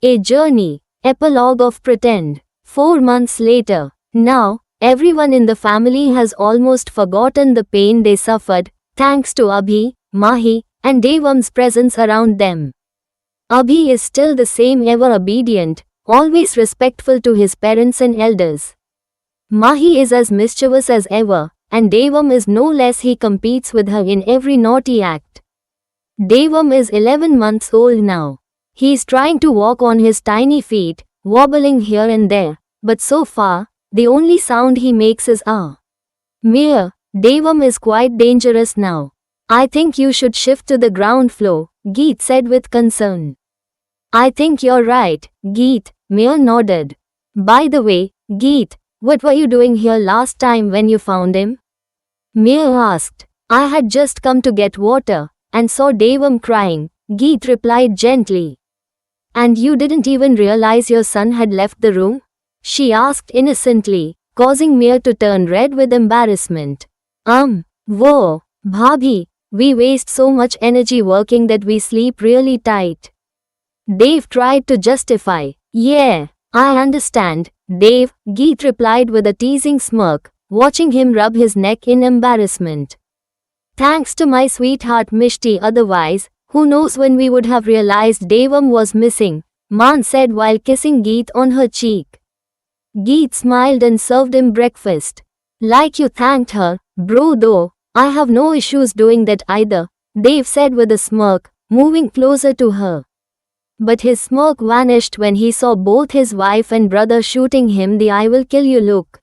A journey. Epilogue of Pretend. 4 months later. Now, everyone in the family has almost forgotten the pain they suffered, thanks to Abhi, Mahi, and Devam's presence around them. Abhi is still the same, ever obedient, always respectful to his parents and elders. Mahi is as mischievous as ever, and Devam is no less. He competes with her in every naughty act. Devam is 11 months old now. He is trying to walk on his tiny feet, wobbling here and there, but so far, the only sound he makes is ah. Mere. Devam is quite dangerous now. I think you should shift to the ground floor, Geet said with concern. I think you're right, Geet, Mere nodded. By the way, Geet, what were you doing here last time when you found him? Mere asked. I had just come to get water, and saw Devam crying, Geet replied gently. And you didn't even realize your son had left the room? She asked innocently, causing Mere to turn red with embarrassment. Whoa, Bhabhi, we waste so much energy working that we sleep really tight. Dev tried to justify. Yeah, I understand, Dev, Geet replied with a teasing smirk, watching him rub his neck in embarrassment. Thanks to my sweetheart Mishti, otherwise, who knows when we would have realized Devam was missing, Maan said while kissing Geet on her cheek. Geet smiled and served him breakfast. Like you thanked her, bro, though, I have no issues doing that either, Dev said with a smirk, moving closer to her. But his smirk vanished when he saw both his wife and brother shooting him the I will kill you look.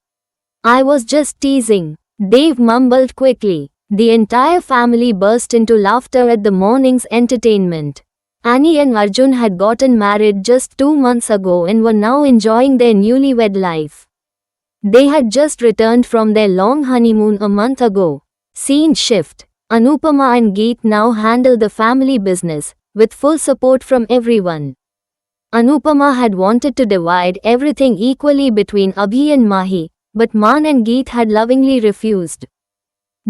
I was just teasing, Dev mumbled quickly. The entire family burst into laughter at the morning's entertainment. Annie and Arjun had gotten married just 2 months ago and were now enjoying their newlywed life. They had just returned from their long honeymoon a month ago. Scene shift. Anupama and Geet now handle the family business, with full support from everyone. Anupama had wanted to divide everything equally between Abhi and Mahi, but Maan and Geet had lovingly refused.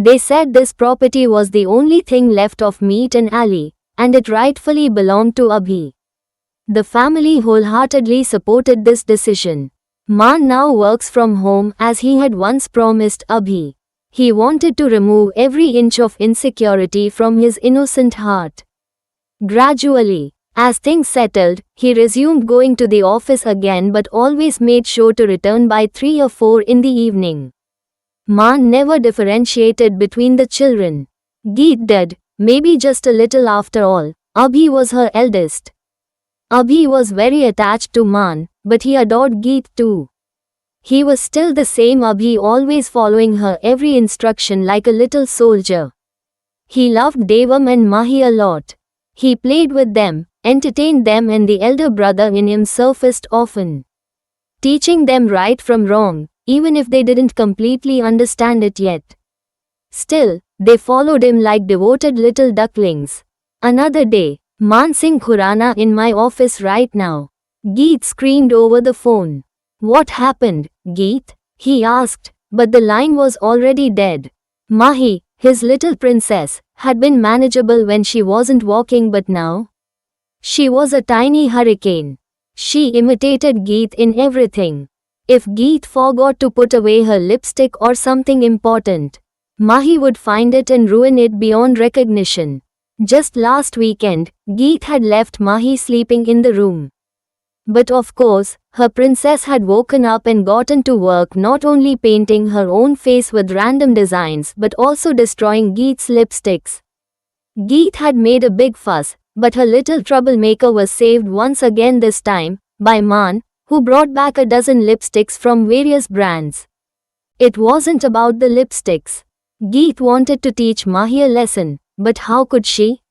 They said this property was the only thing left of Meet and Ali, and it rightfully belonged to Abhi. The family wholeheartedly supported this decision. Maan now works from home as he had once promised Abhi. He wanted to remove every inch of insecurity from his innocent heart. Gradually, as things settled, he resumed going to the office again but always made sure to return by 3 or 4 in the evening. Maan never differentiated between the children. Geet did, maybe just a little after all. Abhi was her eldest. Abhi was very attached to Maan, but he adored Geet too. He was still the same Abhi, always following her every instruction like a little soldier. He loved Devam and Mahi a lot. He played with them, entertained them, and the elder brother in him surfaced often, teaching them right from wrong, even if they didn't completely understand it yet. Still, they followed him like devoted little ducklings. Another day. Maan Singh Khurana in my office right now. Geet screamed over the phone. What happened, Geet? He asked, but the line was already dead. Mahi, his little princess, had been manageable when she wasn't walking, but now? She was a tiny hurricane. She imitated Geet in everything. If Geet forgot to put away her lipstick or something important, Mahi would find it and ruin it beyond recognition. Just last weekend, Geet had left Mahi sleeping in the room. But of course, her princess had woken up and gotten to work, not only painting her own face with random designs but also destroying Geet's lipsticks. Geet had made a big fuss, but her little troublemaker was saved once again, this time by Maan, who brought back a dozen lipsticks from various brands. It wasn't about the lipsticks. Geet wanted to teach Mahi a lesson, but how could she?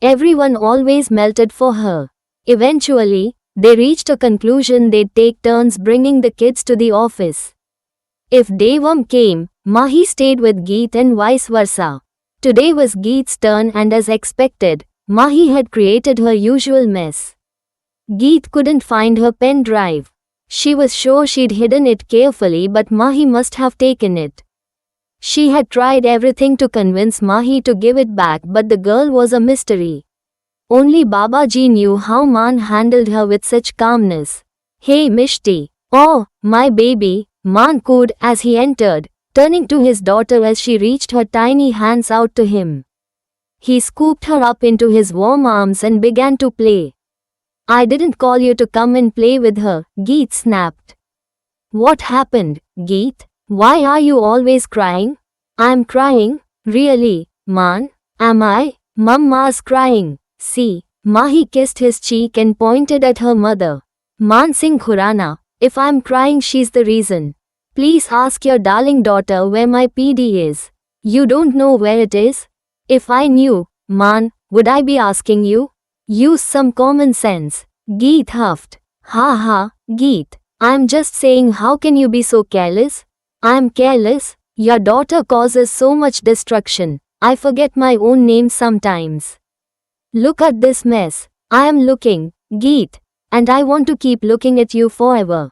Everyone always melted for her. Eventually, they reached a conclusion they'd take turns bringing the kids to the office. If Devam came, Mahi stayed with Geet and vice versa. Today was Geet's turn, and as expected, Mahi had created her usual mess. Geet couldn't find her pen drive. She was sure she'd hidden it carefully, but Mahi must have taken it. She had tried everything to convince Mahi to give it back, but the girl was a mystery. Only Babaji knew how Maan handled her with such calmness. Hey Mishti. Oh, my baby, Maan cooed as he entered, turning to his daughter as she reached her tiny hands out to him. He scooped her up into his warm arms and began to play. I didn't call you to come and play with her, Geet snapped. What happened, Geet? Why are you always crying? I'm crying? Really, Maan? Am I? Mama's crying. See, Mahi kissed his cheek and pointed at her mother. Maan Singh Khurana, if I'm crying she's the reason. Please ask your darling daughter where my PD is. You don't know where it is? If I knew, Maan, would I be asking you? Use some common sense. Geet huffed. Ha ha, Geet. I'm just saying how can you be so careless? I'm careless? Your daughter causes so much destruction. I forget my own name sometimes. Look at this mess. I am looking, Geet. And I want to keep looking at you forever.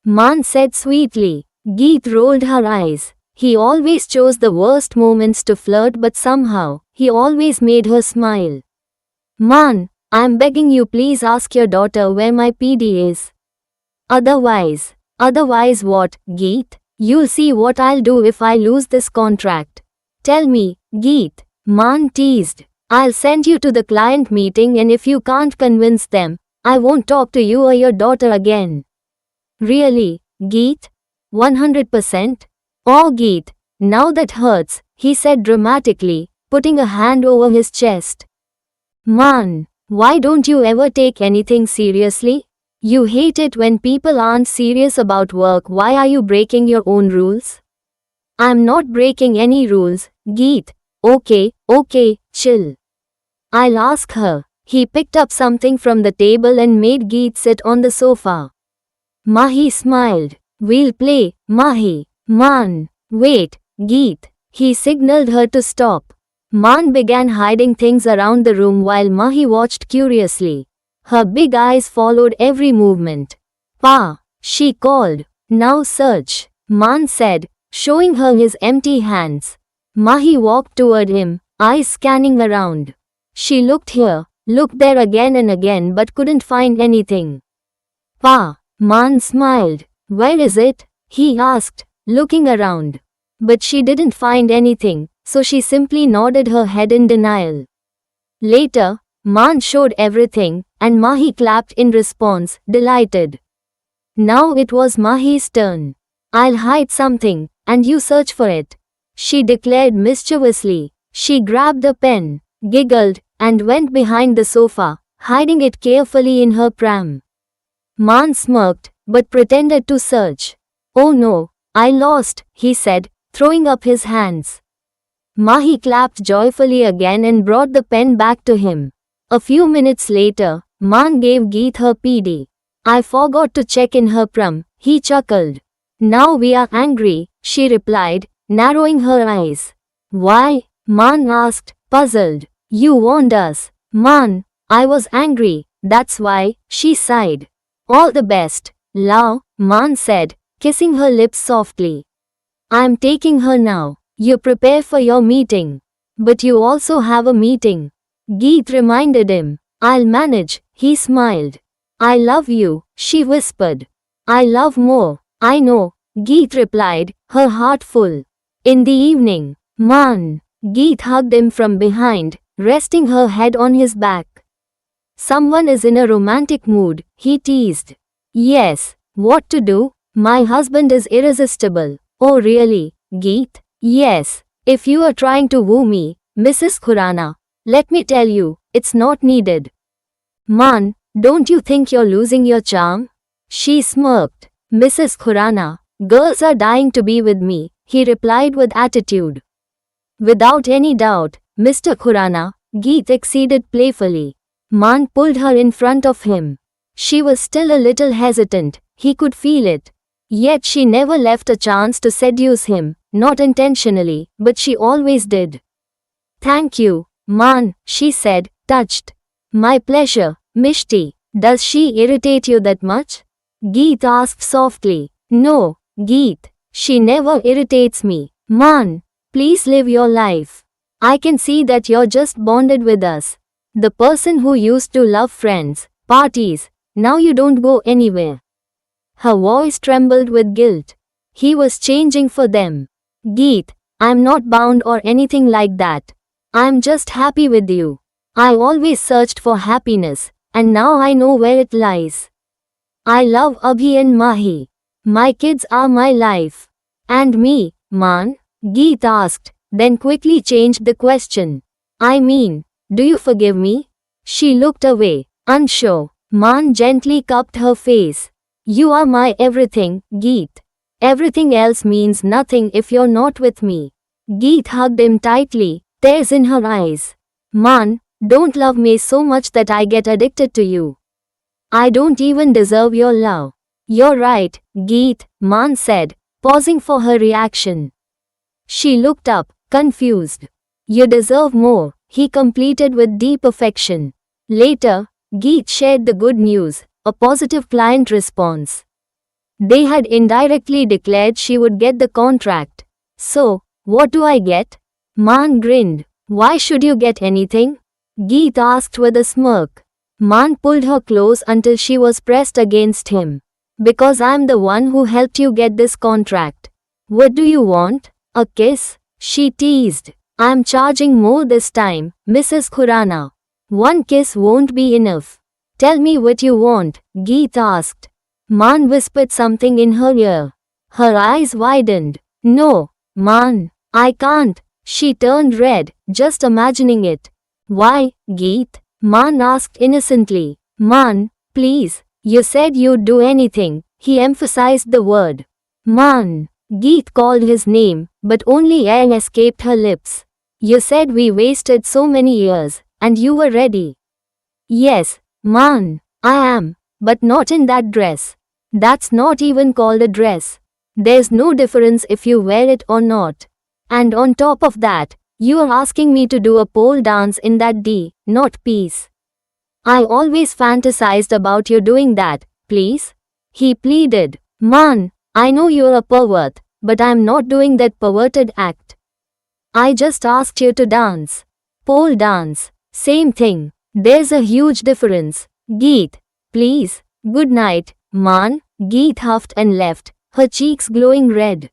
Maan said sweetly. Geet rolled her eyes. He always chose the worst moments to flirt, but somehow, he always made her smile. Maan, I'm begging you, please ask your daughter where my PD is. Otherwise what, Geet? You'll see what I'll do if I lose this contract. Tell me, Geet, Maan teased. I'll send you to the client meeting and if you can't convince them, I won't talk to you or your daughter again. Really, Geet? 100%? Oh Geet, now that hurts, he said dramatically, putting a hand over his chest. Maan, why don't you ever take anything seriously? You hate it when people aren't serious about work. Why are you breaking your own rules? I'm not breaking any rules, Geet. Okay, chill. I'll ask her. He picked up something from the table and made Geet sit on the sofa. Mahi smiled. We'll play, Mahi. Maan, wait, Geet. He signaled her to stop. Maan began hiding things around the room while Mahi watched curiously. Her big eyes followed every movement. Pa, she called. Now search, Maan said, showing her his empty hands. Mahi walked toward him, eyes scanning around. She looked here, looked there again and again but couldn't find anything. Pa, Maan smiled. Where is it? He asked, looking around. But she didn't find anything, so she simply nodded her head in denial. Later, Maan showed everything, and Mahi clapped in response, delighted. Now it was Mahi's turn. I'll hide something, and you search for it, she declared mischievously. She grabbed the pen, giggled, and went behind the sofa, hiding it carefully in her pram. Maan smirked, but pretended to search. Oh no, I lost, he said, throwing up his hands. Mahi clapped joyfully again and brought the pen back to him. A few minutes later, Maan gave Geet her PD. I forgot to check in her pram, he chuckled. Now we are angry, she replied, narrowing her eyes. Why? Maan asked, puzzled. You warned us. Maan, I was angry, that's why, she sighed. All the best, Lao, Maan said, kissing her lips softly. I'm taking her now. You prepare for your meeting. But you also have a meeting. Geet reminded him. I'll manage, he smiled. I love you, she whispered. I love more, I know, Geet replied, her heart full. In the evening, Maan, Geet hugged him from behind, resting her head on his back. Someone is in a romantic mood, he teased. Yes, what to do? My husband is irresistible. Oh really, Geet? Yes, if you are trying to woo me, Mrs. Khurana, let me tell you, it's not needed. Maan, don't you think you're losing your charm? She smirked. Mrs. Khurana, girls are dying to be with me, he replied with attitude. Without any doubt, Mr. Khurana, Geet acceded playfully. Maan pulled her in front of him. She was still a little hesitant, he could feel it. Yet she never left a chance to seduce him, not intentionally, but she always did. Thank you, Maan, she said, touched. My pleasure, Mishti. Does she irritate you that much? Geet asked softly. No, Geet. She never irritates me. Maan, please live your life. I can see that you're just bonded with us. The person who used to love friends, parties, now you don't go anywhere. Her voice trembled with guilt. He was changing for them. Geet, I'm not bound or anything like that. I'm just happy with you. I always searched for happiness, and now I know where it lies. I love Abhi and Mahi. My kids are my life. And me, Maan? Geet asked, then quickly changed the question. I mean, do you forgive me? She looked away, unsure. Maan gently cupped her face. You are my everything, Geet. Everything else means nothing if you're not with me. Geet hugged him tightly, tears in her eyes. Maan, don't love me so much that I get addicted to you. I don't even deserve your love. You're right, Geet, Maan said, pausing for her reaction. She looked up, confused. You deserve more, he completed with deep affection. Later, Geet shared the good news, a positive client response. They had indirectly declared she would get the contract. So, what do I get? Maan grinned. Why should you get anything? Geet asked with a smirk. Maan pulled her close until she was pressed against him. Because I'm the one who helped you get this contract. What do you want? A kiss? She teased. I'm charging more this time, Mrs. Khurana. One kiss won't be enough. Tell me what you want, Geet asked. Maan whispered something in her ear. Her eyes widened. No, Maan, I can't. She turned red, just imagining it. Why, Geet? Maan asked innocently. Maan, please, you said you'd do anything, he emphasized the word. Maan. Geet called his name, but only air escaped her lips. You said we wasted so many years, and you were ready. Yes, Maan, I am, but not in that dress. That's not even called a dress. There's no difference if you wear it or not. And on top of that, you are asking me to do a pole dance in that D, not piece. I always fantasized about you doing that, please? He pleaded. Maan, I know you're a pervert, but I'm not doing that perverted act. I just asked you to dance. Pole dance. Same thing. There's a huge difference. Geet, please. Good night, Maan. Geet huffed and left, her cheeks glowing red.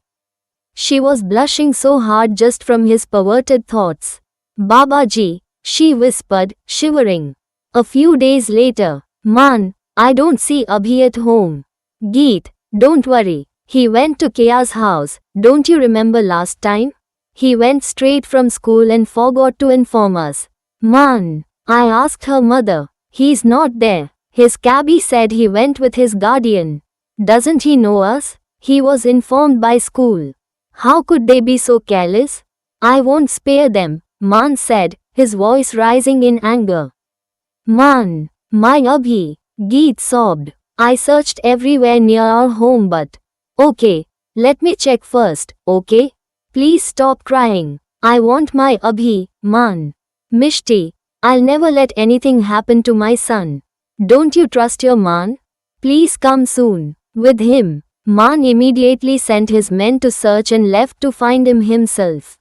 She was blushing so hard just from his perverted thoughts. Babaji, she whispered, shivering. A few days later, Maan, I don't see Abhi at home. Geet, don't worry. He went to Kia's house, don't you remember last time? He went straight from school and forgot to inform us. Maan, I asked her mother. He's not there. His cabbie said he went with his guardian. Doesn't he know us? He was informed by school. How could they be so careless? I won't spare them, Maan said, his voice rising in anger. Maan, my Abhi, Geet sobbed. I searched everywhere near our home but... Okay, let me check first, okay? Please stop crying. I want my Abhi, Maan. Mishti, I'll never let anything happen to my son. Don't you trust your Maan? Please come soon. With him, Maan immediately sent his men to search and left to find him himself.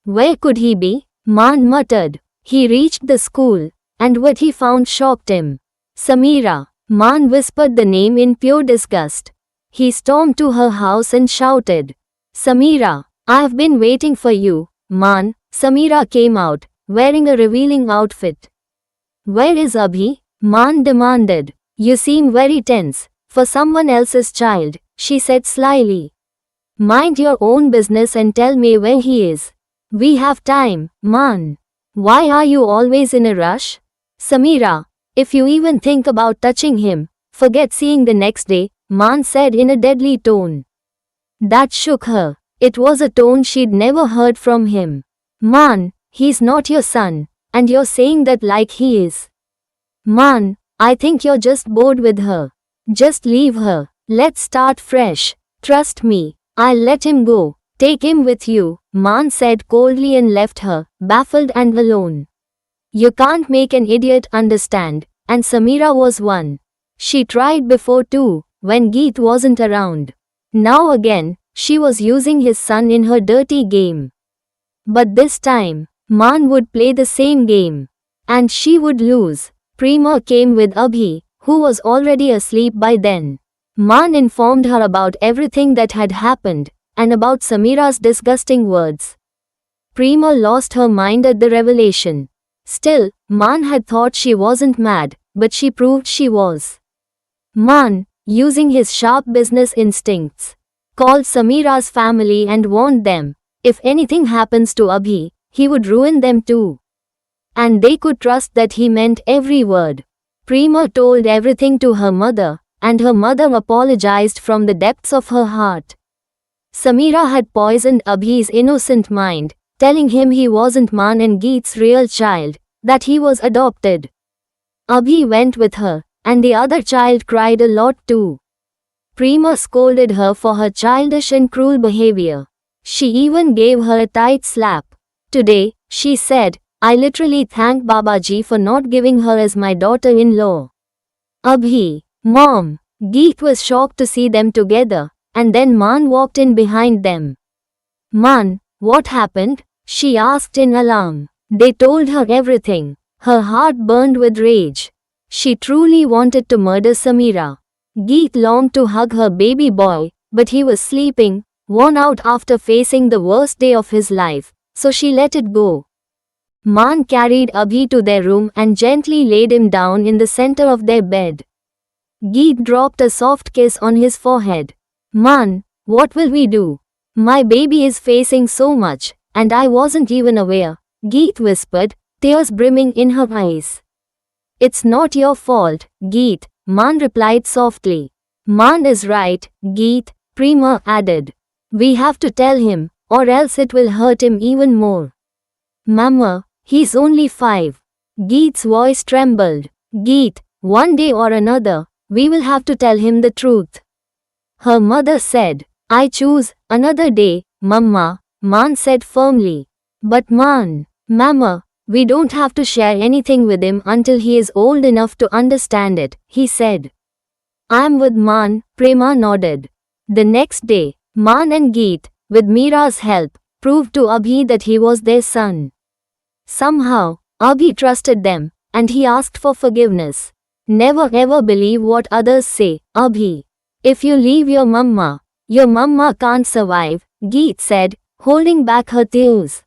Where could he be? Maan muttered. He reached the school, and what he found shocked him. Samira, Maan whispered the name in pure disgust. He stormed to her house and shouted, Samira, I've been waiting for you, Maan. Samira came out, wearing a revealing outfit. Where is Abhi? Maan demanded. You seem very tense. For someone else's child, she said slyly. Mind your own business and tell me where he is. We have time, Maan. Why are you always in a rush? Samira, if you even think about touching him, forget seeing the next day, Maan said in a deadly tone. That shook her. It was a tone she'd never heard from him. Maan, he's not your son, and you're saying that like he is. Maan, I think you're just bored with her. Just leave her. Let's start fresh. Trust me, I'll let him go. Take him with you, Maan said coldly and left her, baffled and alone. You can't make an idiot understand, and Samira was one. She tried before too, when Geet wasn't around. Now again, she was using his son in her dirty game. But this time, Maan would play the same game. And she would lose. Prema came with Abhi, who was already asleep by then. Maan informed her about everything that had happened, and about Samira's disgusting words. Prema lost her mind at the revelation. Still, Maan had thought she wasn't mad, but she proved she was. Maan, using his sharp business instincts, called Samira's family and warned them, if anything happens to Abhi, he would ruin them too. And they could trust that he meant every word. Prema told everything to her mother, and her mother apologized from the depths of her heart. Samira had poisoned Abhi's innocent mind, telling him he wasn't Maan and Geet's real child, that he was adopted. Abhi went with her, and the other child cried a lot too. Prema scolded her for her childish and cruel behavior. She even gave her a tight slap. Today, she said, I literally thank Babaji for not giving her as my daughter-in-law. Abhi, Mom, Geet was shocked to see them together, and then Maan walked in behind them. Maan, what happened? She asked in alarm. They told her everything. Her heart burned with rage. She truly wanted to murder Samira. Geet longed to hug her baby boy, but he was sleeping, worn out after facing the worst day of his life, so she let it go. Maan carried Abhi to their room and gently laid him down in the center of their bed. Geet dropped a soft kiss on his forehead. Maan, what will we do? My baby is facing so much, and I wasn't even aware, Geet whispered, tears brimming in her eyes. It's not your fault, Geet, Maan replied softly. Maan is right, Geet, Prema added. We have to tell him, or else it will hurt him even more. Mama, he's only 5. Geet's voice trembled. Geet, one day or another, we will have to tell him the truth. Her mother said, I choose another day, Mama, Maan said firmly. But Mama, we don't have to share anything with him until he is old enough to understand it, he said. I'm with Maan, Prema nodded. The next day, Maan and Geet, with Meera's help, proved to Abhi that he was their son. Somehow, Abhi trusted them, and he asked for forgiveness. Never ever believe what others say, Abhi. If you leave your mama can't survive, Geet said, holding back her tears.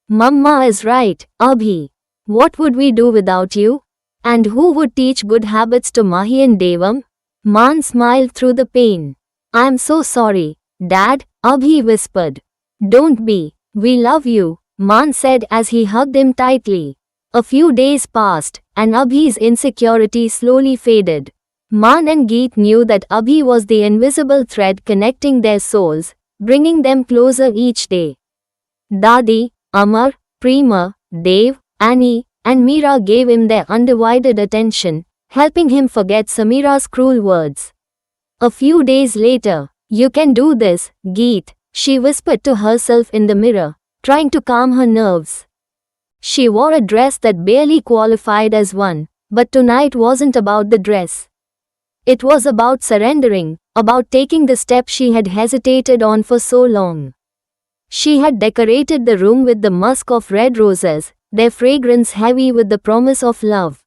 Mama is right, Abhi. What would we do without you? And who would teach good habits to Mahi and Devam? Maan smiled through the pain. I'm so sorry, Dad, Abhi whispered. Don't be, we love you, Maan said as he hugged him tightly. A few days passed, and Abhi's insecurity slowly faded. Maan and Geet knew that Abhi was the invisible thread connecting their souls, bringing them closer each day. Dadi, Amar, Prema, Dev, Annie, and Meera gave him their undivided attention, helping him forget Samira's cruel words. A few days later, you can do this, Geet, she whispered to herself in the mirror, trying to calm her nerves. She wore a dress that barely qualified as one, but tonight wasn't about the dress. It was about surrendering, about taking the step she had hesitated on for so long. She had decorated the room with the musk of red roses, their fragrance heavy with the promise of love.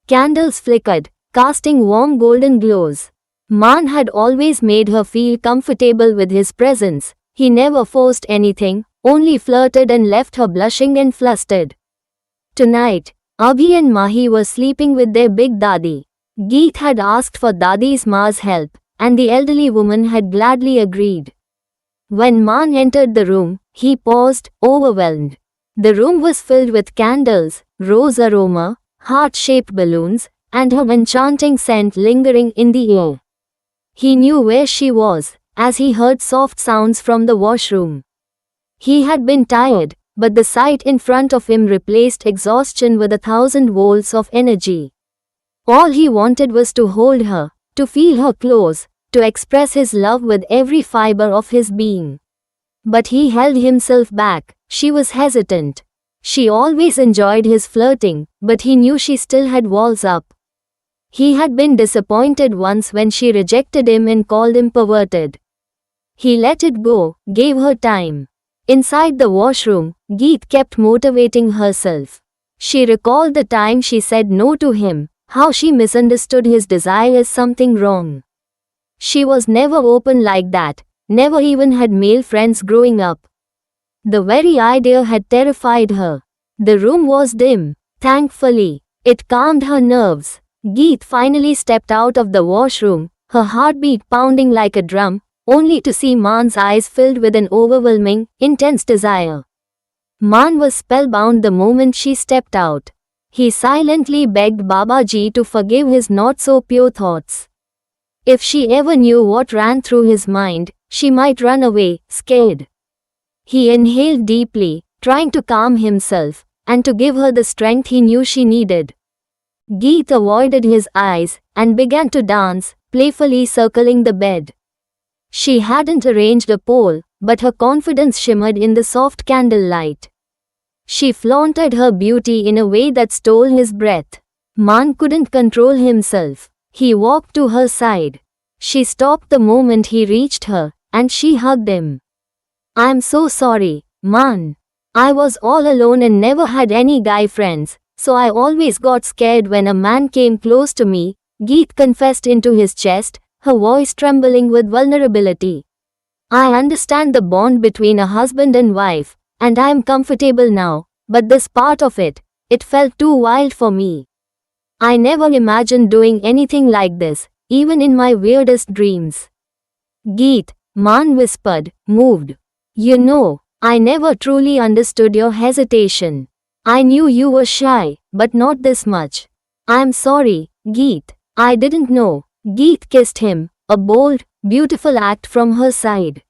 Candles flickered, casting warm golden glows. Maan had always made her feel comfortable with his presence. He never forced anything, only flirted and left her blushing and flustered. Tonight, Abhi and Mahi were sleeping with their big Dadi. Geet had asked for Dadi's Ma's help, and the elderly woman had gladly agreed. When Maan entered the room, he paused, overwhelmed. The room was filled with candles, rose aroma, heart-shaped balloons, and her enchanting scent lingering in the air. He knew where she was, as he heard soft sounds from the washroom. He had been tired, but the sight in front of him replaced exhaustion with 1,000 volts of energy. All he wanted was to hold her, to feel her close, to express his love with every fiber of his being. But he held himself back. She was hesitant. She always enjoyed his flirting, but he knew she still had walls up. He had been disappointed once when she rejected him and called him perverted. He let it go, gave her time. Inside the washroom, Geet kept motivating herself. She recalled the time she said no to him, how she misunderstood his desire as something wrong. She was never open like that, never even had male friends growing up. The very idea had terrified her. The room was dim. Thankfully, it calmed her nerves. Geet finally stepped out of the washroom, her heartbeat pounding like a drum, only to see Man's eyes filled with an overwhelming, intense desire. Man was spellbound the moment she stepped out. He silently begged Babaji to forgive his not-so-pure thoughts. If she ever knew what ran through his mind, she might run away, scared. He inhaled deeply, trying to calm himself, and to give her the strength he knew she needed. Geet avoided his eyes, and began to dance, playfully circling the bed. She hadn't arranged a pole, but her confidence shimmered in the soft candlelight. She flaunted her beauty in a way that stole his breath. Man couldn't control himself. He walked to her side. She stopped the moment he reached her, and she hugged him. "I'm so sorry, Man. I was all alone and never had any guy friends, so I always got scared when a man came close to me," Geet confessed into his chest, her voice trembling with vulnerability. "I understand the bond between a husband and wife, and I am comfortable now, but this part of it felt too wild for me. I never imagined doing anything like this, even in my weirdest dreams." "Geet," Man whispered, moved. "You know, I never truly understood your hesitation. I knew you were shy, but not this much. I'm sorry, Geet. I didn't know." Geet kissed him, a bold, beautiful act from her side.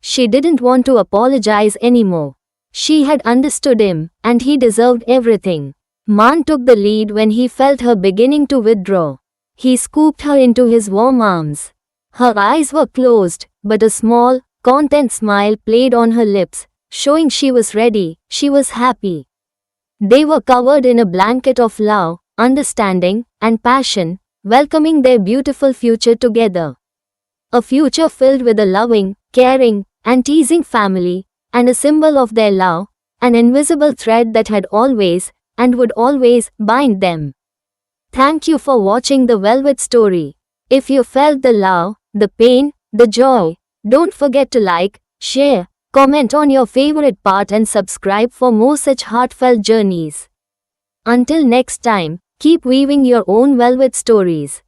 She didn't want to apologize anymore. She had understood him, and he deserved everything. Man took the lead when he felt her beginning to withdraw. He scooped her into his warm arms. Her eyes were closed, but a small, content smile played on her lips, showing she was ready, she was happy. They were covered in a blanket of love, understanding, and passion, welcoming their beautiful future together. A future filled with a loving, caring, and teasing family, and a symbol of their love, an invisible thread that had always, and would always, bind them. Thank you for watching the Velvet Story. If you felt the love, the pain, the joy, don't forget to like, share, comment on your favorite part and subscribe for more such heartfelt journeys. Until next time, keep weaving your own velvet stories.